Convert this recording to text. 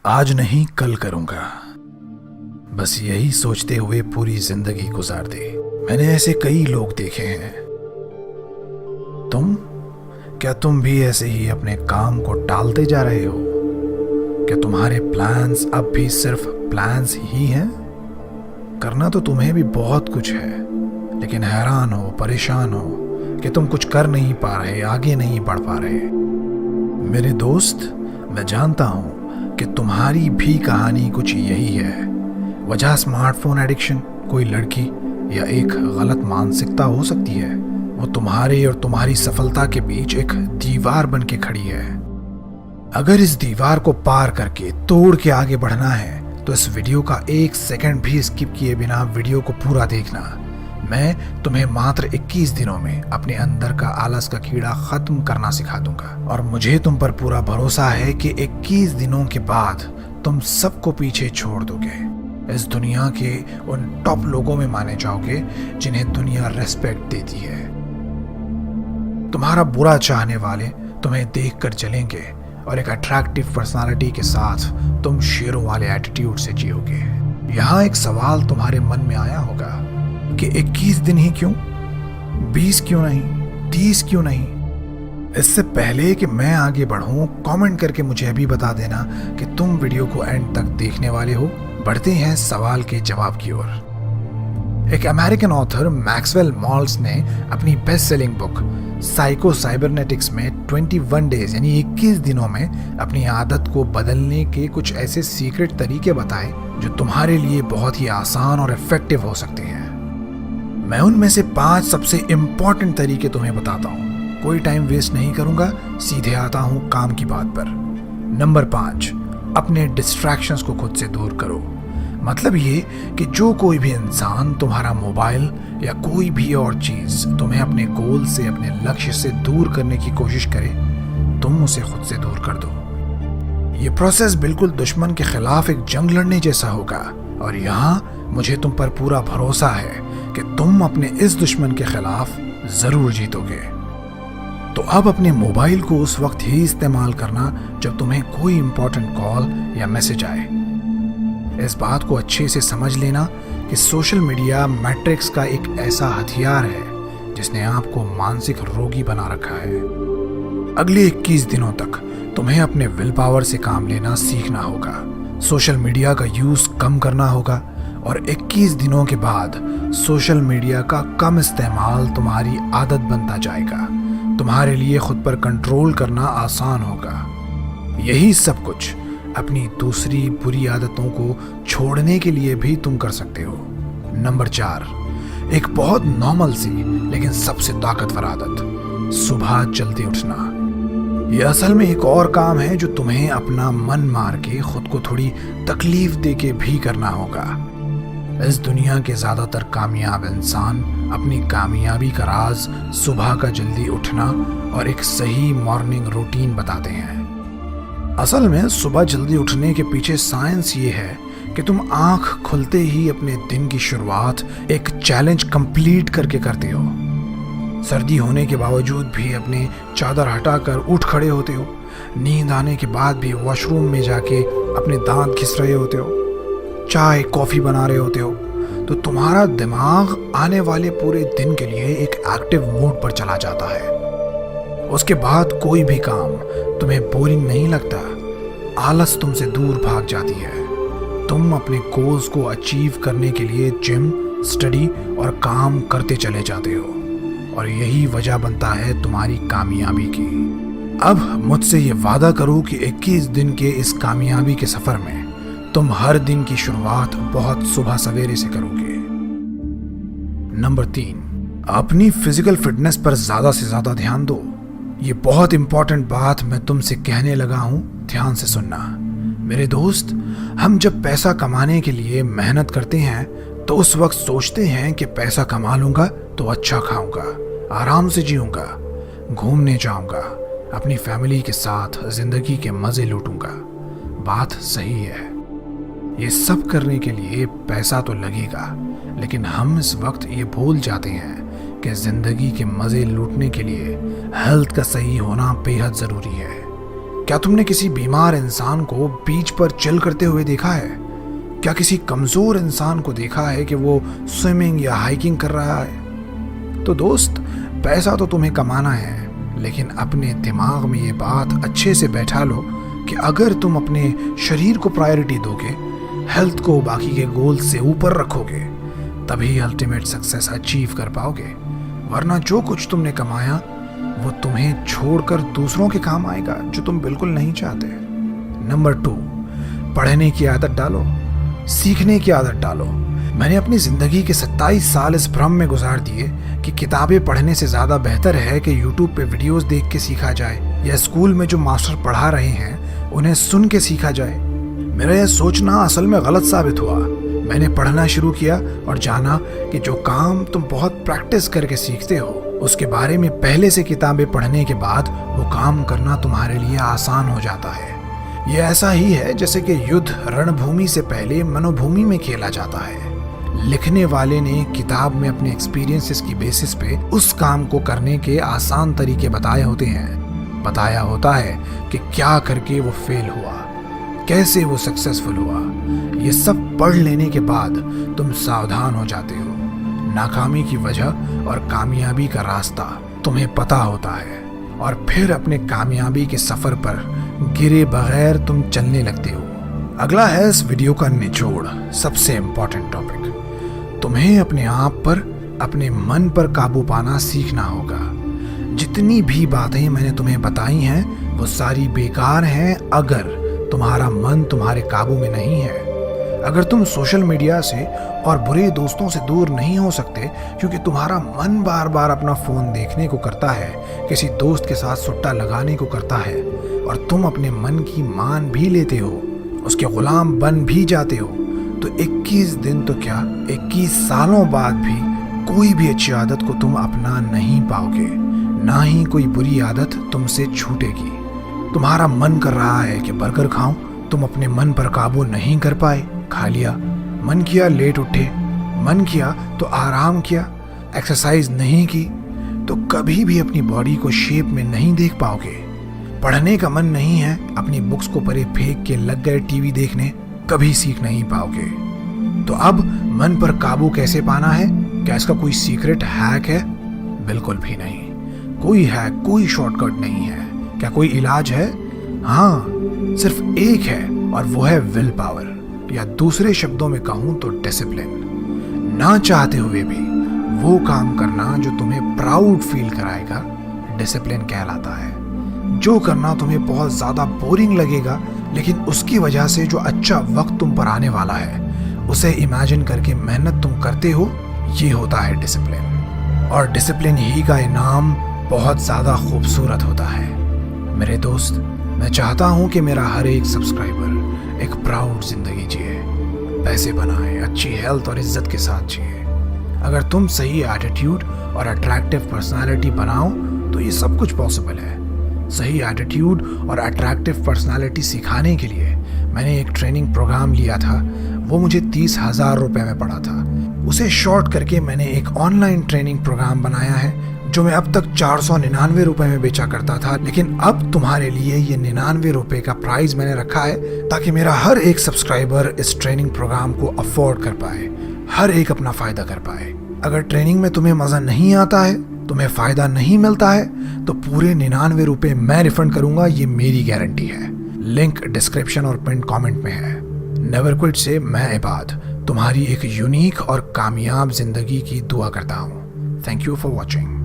आज नहीं कल करूंगा, बस यही सोचते हुए पूरी जिंदगी गुजार दी। मैंने ऐसे कई लोग देखे हैं। क्या तुम भी ऐसे ही अपने काम को टालते जा रहे हो? क्या तुम्हारे प्लान्स अब भी सिर्फ प्लान्स ही हैं? करना तो तुम्हें भी बहुत कुछ है, लेकिन हैरान हो, परेशान हो कि तुम कुछ कर नहीं पा रहे, आगे नहीं बढ़ पा रहे। मेरे दोस्त, मैं जानता हूं कि तुम्हारी भी कहानी कुछ यही है। वजह स्मार्टफोन एडिक्शन, कोई लड़की या एक गलत मानसिकता हो सकती है। वो तुम्हारे और तुम्हारी सफलता के बीच एक दीवार बन के खड़ी है। अगर इस दीवार को पार करके तोड़ के आगे बढ़ना है तो इस वीडियो का 1 सेकंड भी स्किप किए बिना वीडियो को पूरा देखना। मैं तुम्हें मात्र 21 दिनों में अपने अंदर का आलस का कीड़ा खत्म करना सिखा दूंगा, और मुझे तुम पर पूरा भरोसा है कि 21 दिनों के बाद तुम सबको पीछे छोड़ दोगे। इस दुनिया के उन टॉप लोगों में माने जाओगे जिन्हें दुनिया रेस्पेक्ट देती है। तुम्हारा बुरा चाहने वाले तुम्हें देखकर जलेंगे और एक अट्रैक्टिव पर्सनालिटी के साथ तुम शेरों वाले एटीट्यूड से जियोगे। यहाँ एक सवाल तुम्हारे मन में आया होगा कि 21 दिन ही क्यों, 20 क्यों नहीं, 30 क्यों नहीं? इससे पहले कि मैं आगे बढ़ूं, कमेंट करके मुझे अभी बता देना कि तुम वीडियो को एंड तक देखने वाले हो। बढ़ते हैं सवाल के जवाब की ओर। एक अमेरिकन ऑथर मैक्सवेल मॉल्स ने अपनी best selling book psycho cybernetics में 21 डेज यानी 21 दिनों में अपनी आदत को बदलने के कुछ ऐसे सीक्रेट तरीके बताए जो तुम्हारे लिए बहुत ही आसान और इफेक्टिव हो सकते हैं। मैं उनमें से 5 सबसे इंपॉर्टेंट तरीके तुम्हें बताता हूँ। कोई टाइम वेस्ट नहीं करूंगा, सीधे आता हूँ काम की बात पर। नंबर 5, अपने डिस्ट्रैक्शंस को खुद से दूर करो। मतलब ये कि जो कोई भी इंसान, तुम्हारा मोबाइल या कोई भी और चीज तुम्हें अपने गोल से, अपने लक्ष्य से दूर करने की कोशिश करे, तुम उसे खुद से दूर कर दो। ये प्रोसेस बिल्कुल दुश्मन के खिलाफ एक जंग लड़ने जैसा होगा, और यहाँ मुझे तुम पर पूरा भरोसा है कि तुम अपने इस दुश्मन के खिलाफ जरूर जीतोगे। तो अब अपने मोबाइल को उस वक्त ही इस्तेमाल करना जब तुम्हें कोई इंपॉर्टेंट कॉल या मैसेज आए। इस बात को अच्छे से समझ लेना कि सोशल मीडिया मैट्रिक्स का एक ऐसा हथियार है जिसने आपको मानसिक रोगी बना रखा है। अगले 21 दिनों तक तुम्हें अपने विल पावर से काम लेना सीखना होगा। सोशल मीडिया का यूज कम करना होगा, और 21 दिनों के बाद सोशल मीडिया का कम इस्तेमाल तुम्हारी आदत बनता जाएगा। तुम्हारे लिए खुद पर कंट्रोल करना आसान होगा। यही सब कुछ अपनी दूसरी बुरी आदतों को छोड़ने के लिए भी तुम कर सकते हो। नंबर 4, एक बहुत नॉर्मल सी लेकिन सबसे ताकतवर आदत, सुबह जल्दी उठना। यह असल में एक और काम है जो तुम्हें अपना मन मार के खुद को थोड़ी तकलीफ दे के भी करना होगा। इस दुनिया के ज्यादातर कामयाब इंसान अपनी कामयाबी का राज सुबह का जल्दी उठना और एक सही मॉर्निंग रूटीन बताते हैं। असल में सुबह जल्दी उठने के पीछे साइंस ये है कि तुम आंख खुलते ही अपने दिन की शुरुआत एक चैलेंज कंप्लीट करके करते हो। सर्दी होने के बावजूद भी अपने चादर हटाकर उठ खड़े होते हो। नींद आने के बाद भी वॉशरूम में जाके अपने दांत घिस रहे होते हो, चाय कॉफी बना रहे होते हो। तो तुम्हारा दिमाग आने वाले पूरे दिन के लिए एक एक्टिव मोड पर चला जाता है। उसके बाद कोई भी काम तुम्हें बोरिंग नहीं लगता, आलस तुमसे दूर भाग जाती है। तुम अपने गोल्स को अचीव करने के लिए जिम, स्टडी और काम करते चले जाते हो, और यही वजह बनता है तुम्हारी कामयाबी की। अब मुझसे ये वादा करो कि 21 दिन के इस कामयाबी के सफर में तुम हर दिन की शुरुआत बहुत सुबह सवेरे से करोगे। नंबर 3, अपनी फिजिकल फिटनेस पर ज्यादा से ज्यादा ध्यान दो। ये बहुत इंपॉर्टेंट बात मैं तुमसे कहने लगा हूं, ध्यान से सुनना। मेरे दोस्त, हम जब पैसा कमाने के लिए मेहनत करते हैं तो उस वक्त सोचते हैं कि पैसा कमा लूंगा तो अच्छा खाऊंगा, आराम से जीऊंगा, घूमने जाऊंगा, अपनी फैमिली के साथ जिंदगी के मजे लूटूंगा। बात सही है, ये सब करने के लिए पैसा तो लगेगा, लेकिन हम इस वक्त ये भूल जाते हैं कि जिंदगी के मजे लूटने के लिए हेल्थ का सही होना बेहद जरूरी है। क्या तुमने किसी बीमार इंसान को बीच पर चिल करते हुए देखा है? क्या किसी कमजोर इंसान को देखा है कि वो स्विमिंग या हाइकिंग कर रहा है? तो दोस्त, पैसा तो तुम्हें कमाना है, लेकिन अपने दिमाग में ये बात अच्छे से बैठा लो कि अगर तुम अपने शरीर को प्रायोरिटी दोगे, हेल्थ को बाकी के गोल से ऊपर रखोगे, तभी अल्टीमेट सक्सेस अचीव कर पाओगे। वरना जो कुछ तुमने कमाया वो तुम्हें छोड़कर दूसरों के काम आएगा, जो तुम बिल्कुल नहीं चाहते। नंबर 2, पढ़ने की आदत डालो, सीखने की आदत डालो। मैंने अपनी जिंदगी के 27 साल इस भ्रम में गुजार दिए कि किताबें पढ़ने से ज्यादा बेहतर है कि यूट्यूब पे वीडियोस देख के सीखा जाए या स्कूल में जो मास्टर पढ़ा रहे हैं उन्हें सुन के सीखा जाए। मेरा यह सोचना असल में गलत साबित हुआ। मैंने पढ़ना शुरू किया और जाना कि जो काम तुम बहुत प्रैक्टिस करके सीखते हो, उसके बारे में पहले से किताबें पढ़ने के बाद वो काम करना तुम्हारे लिए आसान हो जाता है। ये ऐसा ही है जैसे कि युद्ध रणभूमि से पहले मनोभूमि में खेला जाता है। लिखने वाले ने किताब में अपने एक्सपीरियंसेस की बेसिस पे उस काम को करने के आसान तरीके बताए होते हैं। बताया होता है कि क्या करके वो फेल हुआ, कैसे वो सक्सेसफुल हुआ। ये सब पढ़ लेने के बाद तुम सावधान हो जाते हो। नाकामी की वजह और कामयाबी का रास्ता तुम्हें पता होता है और फिर अपने कामयाबी के सफर पर गिरे बगैर तुम चलने लगते हो। अगला है इस वीडियो का निचोड़, सबसे इंपॉर्टेंट टॉपिक। तुम्हें अपने आप पर, अपने मन पर काबू पाना सीखना होगा। जितनी भी बातें मैंने तुम्हें बताई हैं वो सारी बेकार हैं अगर तुम्हारा मन तुम्हारे काबू में नहीं है। अगर तुम सोशल मीडिया से और बुरे दोस्तों से दूर नहीं हो सकते क्योंकि तुम्हारा मन बार बार अपना फोन देखने को करता है, किसी दोस्त के साथ सुट्टा लगाने को करता है और तुम अपने मन की मान भी लेते हो, उसके गुलाम बन भी जाते हो, तो 21 दिन तो क्या 21 सालों बाद भी कोई भी अच्छी आदत को तुम अपना नहीं पाओगे। ना ही कोई बुरी आदत तुमसे छूटेगी। तुम्हारा मन कर रहा है कि बर्गर खाऊं, तुम अपने मन पर काबू नहीं कर पाए, खा लिया। मन किया लेट उठे, मन किया तो आराम किया। एक्सरसाइज नहीं की तो कभी भी अपनी बॉडी को शेप में नहीं देख पाओगे। पढ़ने का मन नहीं है, अपनी बुक्स को परे फेंक के लग गए टीवी देखने, कभी सीख नहीं पाओगे। तो अब मन पर काबू कैसे पाना है? क्या इसका कोई सीक्रेट हैक है? बिल्कुल भी नहीं। कोई हैक, कोई शॉर्टकट नहीं है। क्या कोई इलाज है? हाँ, सिर्फ एक है और वो है विल पावर, या दूसरे शब्दों में कहूं तो डिसिप्लिन। ना चाहते हुए भी वो काम करना जो तुम्हें प्राउड फील कराएगा, डिसिप्लिन कहलाता है। जो करना तुम्हें बहुत ज्यादा बोरिंग लगेगा, लेकिन उसकी वजह से जो अच्छा वक्त तुम पर आने वाला है उसे इमेजिन करके मेहनत तुम करते हो, ये होता है डिसिप्लिन। और डिसिप्लिन ही का इनाम बहुत ज्यादा खूबसूरत होता है। मेरे दोस्त, मैं चाहता हूं कि मेरा हर एक सब्सक्राइबर एक प्राउड जिंदगी जिए, पैसे बनाए, अच्छी हेल्थ और इज्जत के साथ जिए। अगर तुम सही एटीट्यूड और अट्रैक्टिव पर्सनालिटी बनाओ तो ये सब कुछ पॉसिबल है। सही एटीट्यूड और अट्रैक्टिव पर्सनालिटी सिखाने के लिए मैंने एक ट्रेनिंग प्रोग्राम लिया था। वो मुझे 30,000 रुपये में पड़ा था। उसे शॉर्ट करके मैंने एक ऑनलाइन ट्रेनिंग प्रोग्राम बनाया है जो मैं अब तक 499 रुपये में बेचा करता था, लेकिन अब तुम्हारे लिए ये 99 रुपये का प्राइस मैंने रखा है ताकि मेरा हर एक सब्सक्राइबर इस ट्रेनिंग प्रोग्राम को अफोर्ड कर पाए, हर एक अपना फायदा कर पाए। अगर ट्रेनिंग में तुम्हें मजा नहीं आता है, तुम्हें फायदा नहीं मिलता है, तो पूरे 99 रुपये मैं रिफंड करूंगा, ये मेरी गारंटी है। लिंक डिस्क्रिप्शन और पिन कमेंट में है। नेवर क्विट से मैं इबाद तुम्हारी एक यूनिक और कामयाब जिंदगी की दुआ करता हूँ। Thank you for watching.